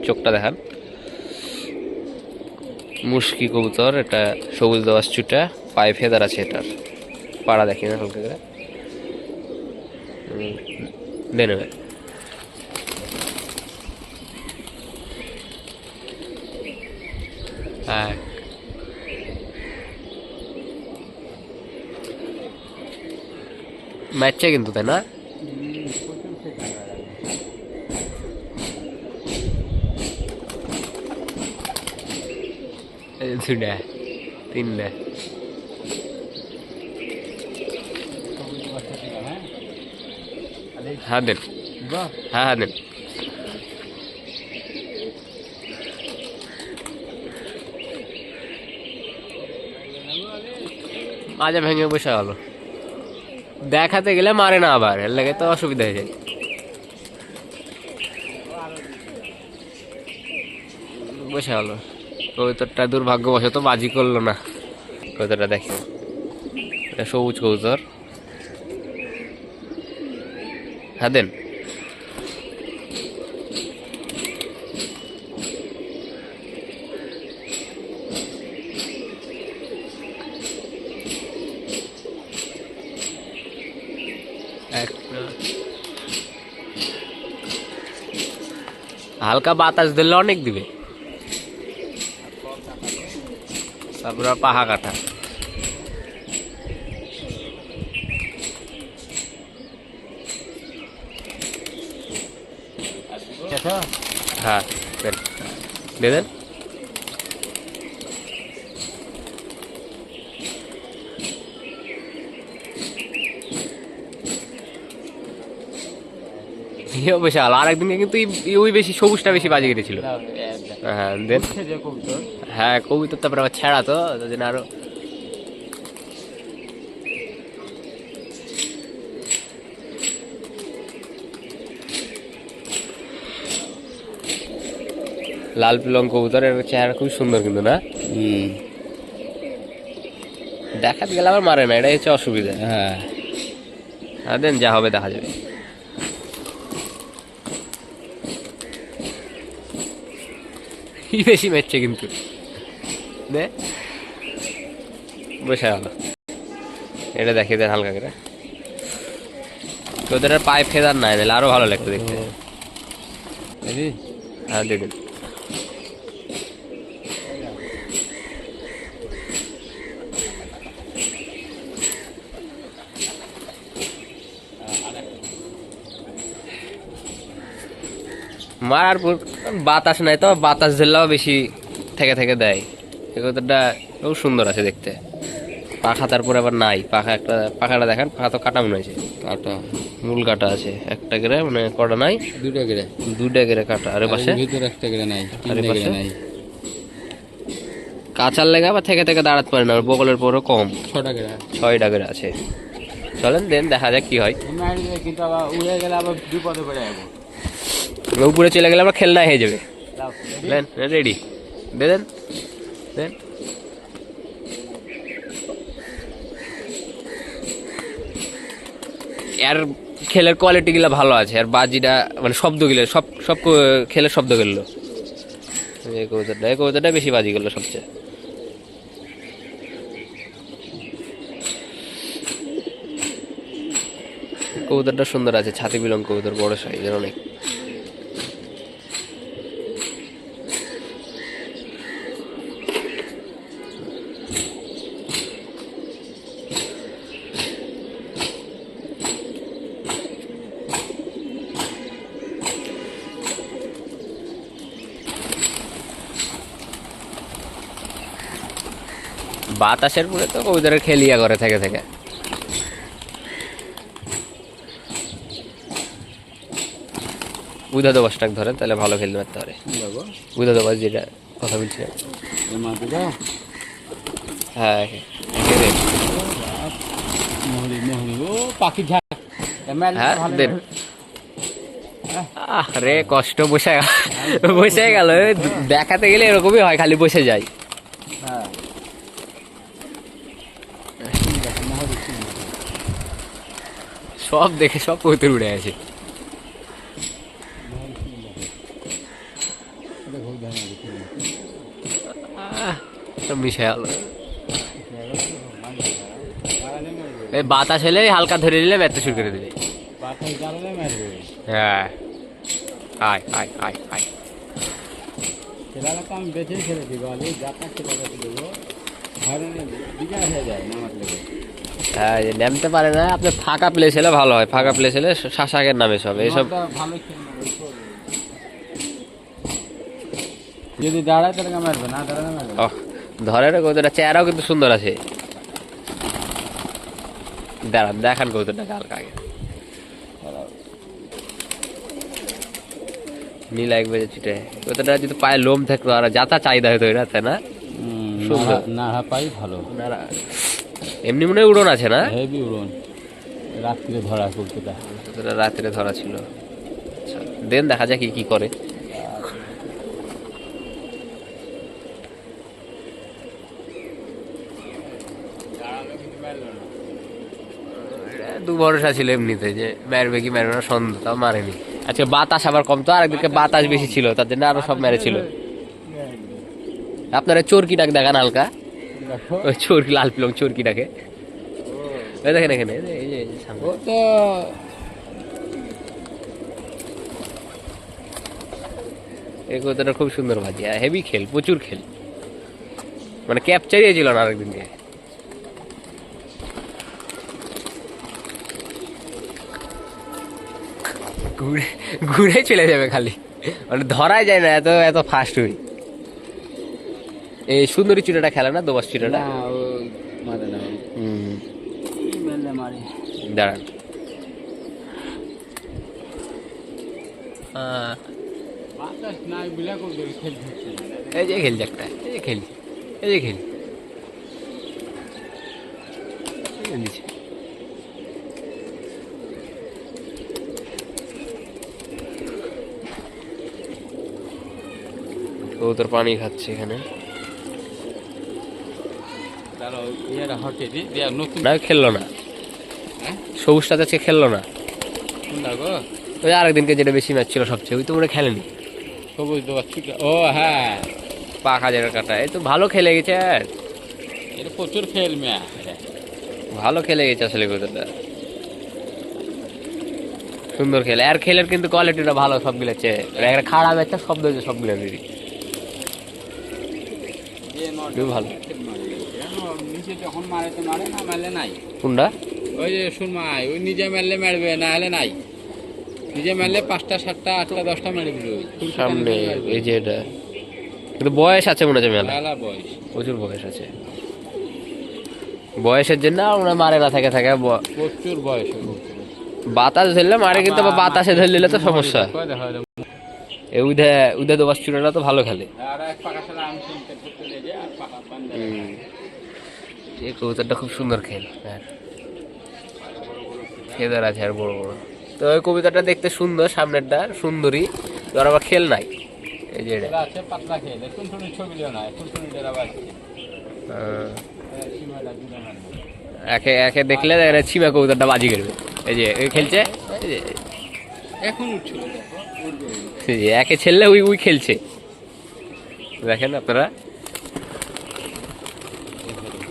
চোখটা দেখান। মুশকি কবুতর, এটা সবুজ দবাস চুটা, পায়ে ফেদার আছে এটার। পাড়া দেখি না হালকা করে দেন। হ্যাঁ ম্যাচে কিন্তু, তাই না? দুটা তিনটা। হ্যাঁ দেন, হ্যাঁ হ্যাঁ দেন। মাঝে ভেঙে বসে গেল, দেখাতে গেলে মারে না, আবার এর লাগে তো অসুবিধা হয়ে যায়। বসে গেল কবুতরটা, দুর্ভাগ্যবশত বাজি করলো না। কবুতরটা দেখি, এটা সবুজ কবুতর। হ্যাঁ দেন। হালকা বাতাস দিলে অনেক দিবে। তারপর পাহা কাটা। হ্যাঁ দেন, দিয়ে দেন। বিশাল। আর একদিন কিন্তু ওই বেশি সবুজটা বেশি বাজে কেটেছিল। হ্যাঁ দেন। হ্যাঁ কবুতর তারপরে আবার ছেঁড়া, তো আরো লাল পিলং কবুতর, এর চেহারা খুব সুন্দর কিন্তু, না? দেখাতে গেলে আবার মারে না, এটাই হচ্ছে অসুবিধা। হ্যাঁ দেন, যা হবে দেখা যাবে। বেশি মেরছে কিন্তু, দে বসে গেল। এটা দেখিয়ে দেন হালকা করে। তোদের পায়ে ফেদার নাই, নাহলে আরো ভালো লাগতো দেখতে। হ্যাঁ দিয়ে দিন। মারার পর বাতাস নাই তো, বাতাস ঝেলাও বেশি থেকে থেকে দেয়। কবুতরটা খুব সুন্দর আছে দেখতে। পাখা তারপরে আবার নাই, পাখা একটা, পাখাটা দেখেন, পাখা তো কাটা মনে হয়েছে। কাটা, মূল কাটা আছে একটা গেরে, মানে কটা নাই, দুইটা গেরে কাটা। আরে পাশে ভিতরে একটা গেরে নাই, আরে পাশে নাই। কাঁচার লেগে আবার থেকে থেকে দাঁড়াতে পারে না, বগলের পরও কম। 6টা গেরে আছে। চলেন দেন, দেখা যাক কি হয়। কিন্তু আবার উড়ে গেলে আবার বিপদে পড়ে যাবো। উপরে চলে গেলে আবার খেলনা হয়ে যাবে। দেন রেডি, দেন দেন। এর খেলের কোয়ালিটি গুলা ভালো আছে, আর বাজিটা মানে শব্দ গিলে সব সব খেলের শব্দ গেলো। এই কবুতরটা বেশি বাজি গেলো সবচেয়ে। কবুতরটা সুন্দর আছে, ছাতি বিলং কবুতর, বড় সাইজের অনেক। বাতাসের পরে তো কবুতরের খেলিয়া করে থেকে থেকে। উদা দোবাসটাক ধরেন, তাহলে ভালো খেলতে পারতে পারে। উদা দোবাস যেটা কথা বলছি। হ্যাঁ দেন। আরে কষ্ট, বসে গেল। দেখাতে গেলে এরকমই হয়, খালি বসে যায়। সব দেখে সব কবুতর উড়ে আছে। মিশে গেল। এই বাতাস এলে হালকা ধরে নিলে মারতে শুরু করে দিবে। হ্যাঁ, আয় আয় আয় আয়। আমি বেছেই ছেড়ে দিব, যাত্রা খেলা দেবো, হ্যাঁ, নামতে পারে না। আপনার ফাঁকা প্লেস হলে ভালো হয়, ফাঁকা প্লেস হলে শাসাকের নামে সব এইসব। যদি দাঁড়ায় তাহলে মারবে, না দাঁড়ালে মারবে। ধরে না কৌতোটা, চেহারাও কিন্তু সুন্দর আছে। দাঁড়ান দেখান কৌতোটা হালকা আগে। নীলা এক বেজে ছুটে কৌতোটা যদি পায়ে লোম থাকতো আর যাতা চাহিদা হতো এটা, তাই না? সুন্দর না পাই ভালো। এমনি মনে হয় উড়ন আছে না? হেভি উড়ন, রাত্রে ধরা কৌতোটা। রাত্রে ধরা ছিল। দেন দেখা যাক কি করে। দু ভরসা ছিল এমনিতে যে মারবে কি মারবে না, সন্দেহ, তাও মারেনি। আজকে বাতাস আবার কম তো, আরেকদিকে বাতাস বেশি ছিল, তার জন্য আরো সব মেরেছিল। আপনারা চোরকিটাকে দেখান হালকা, ওই চোরকি লাল পিলং চোরকিটাকে দেখেন এখানে। এই কৌতোটা খুব সুন্দর বাজি, হেভি খেল, প্রচুর খেল, মানে ক্যাপচারই ছিল না আরেকদিনকে। ঘুরে ঘুরে চলে যাবে খালি, মানে ধরাই যায় না, এত এত ফাস্ট হই। এই সুন্দরী চুটাটা খেলে না, দোবাস চুটাটা। দাঁড়ান, এই যে খেলছে একটা, এই যে খেলছে, এই যে খেলছে ও তোর পানি খাচ্ছে এখানে। না খেললো না, সবুজটাতে আজকে খেললো না। ওই আরেকদিনকে যেটা বেশি ম্যাচ ছিল সবচেয়ে, ওই তো মনে খেলেনি। সবুজ ও হ্যাঁ, পাখা যেটা কাটা, এই তো ভালো খেলে গেছে। আর এটা প্রচুর খেল ম্যা, ভালো খেলে গেছে আসলে কতটা সুন্দর খেলে। আর খেলের কিন্তু কোয়ালিটিটা ভালো সবগুলো চেয়ে, একটা খারাপ একটা শব্দ হয়েছে সবগুলো দিদি ভালো। নিচে যখন মারে তো মারে, না মারলে নাই। কোনটা? ওই যে শুনমাই, ওই নিজে মারলে মারবে, না হলে নাই। নিজে মারলে 5টা 7টা 8টা 10টা মেরে দিল সামনে। এই যে এটা কিন্তু বয়স আছে মনে হচ্ছে, মেলা বয়স, প্রচুর বয়স আছে। বয়সের জন্য ওরা মারে না, থাকে থাকে প্রচুর বয়স। বাতাস ধরলে মারে, কিন্তু বাতাসে ধরে দিলে তো সমস্যা। উদে উদে দোবাস চুড়াটা তো ভালো খেলে। এই কবুতরটা খুব সুন্দর খেল, খেদার আছে আর বড় বড়। তো ওই কবিতাটা দেখতে সুন্দর, সামনেরটা সুন্দরী, তোর আবার খেল নাই। এই যে পাতলা খেল, একে একে দেখলে ছিমা কবুতরটা বাজি করবে। এই যে খেলছে, এখন উঠছিল, একে ছেলে ওই ওই খেলছে, দেখেন আপনারা।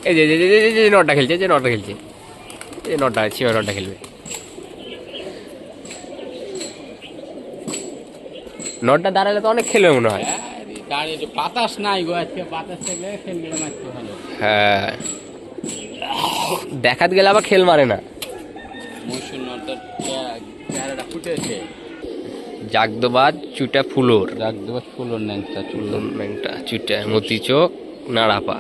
এই যে নটা খেলছে, যে নটা খেলছে, এই নটা ছিমা নটা খেলবে। নটটা দাঁড়ালে তো অনেক খেলবে মনে হয়। বাতাস নাই গো, আজকে বাতাস থাকলে খেলবে ভালো। হ্যাঁ, দেখাত গেলে আবার খেল মারে না। জাগদোবাজ চুটা ফুলোর, জাগদোবাজ ফুলোর ন্যাংটা ন্যাংটা চুটা মতি চোখ নাড়াপা।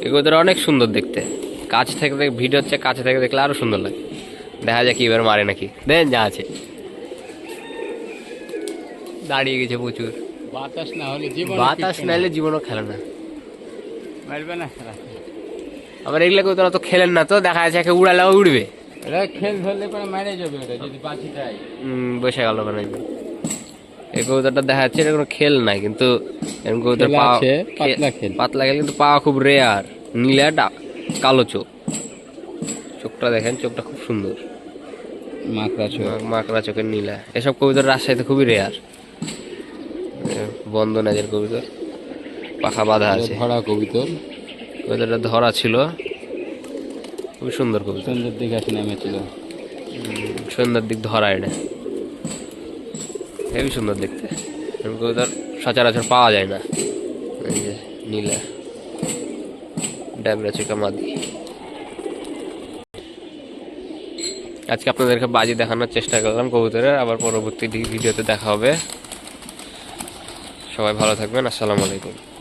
এগুলো অনেক সুন্দর দেখতে, কাছ থেকে ভিডিও হচ্ছে, কাছে থেকে দেখলে আরো সুন্দর লাগে। দেখা যায় কি এবার মারে নাকি, দেন যা আছে। দাঁড়িয়ে গেছে প্রচুর। বাতাস না হলে জীবন, বাতাস না হলে জীবনও খেলে না, মারবে না খেলা। আবার এগুলো কেউ তো খেলেন না, তো দেখা যাচ্ছে একে উড়ালেও উড়বে। খেল ধরলে পরে মারে যাবে ওটা, যদি বাঁচি যায়। বসে গেল মানে এই কবুতরটা দেখা যাচ্ছে এটা কোনো খেল নাই, কিন্তু এরকম কবুতর পাতলা খেল, কিন্তু পাওয়া খুব রেয়ার। নীলা কালো চোখ, চোখটা দেখেন, চোখটা খুব সুন্দর, মাকড়া চোখ, মাকড়া চোখের নীলা। এসব কবুতর রাজশাহীতে খুবই রেয়ার। বন্ধ নাজের কবুতর, পাখা বাঁধা আছে। ধরা কবুতর, কবুতরটা ধরা ছিল, খুবই সুন্দর কবুতর। সুন্দর দিকে আসে নেমেছিল। সন্ধ্যার দিক ধরা এটা হেবি সুন্দর দেখতে। এরকম কবুতর সচরাচর পাওয়া যায় না। এই যে নীলা ডাবরা চিকা মাদি। আজকে আপনাদেরকে বাজি দেখানোর চেষ্টা করলাম কবুতরের, আবার পরবর্তী ভিডিওতে দেখা হবে। সবাই ভালো থাকবেন, আসসালামু আলাইকুম।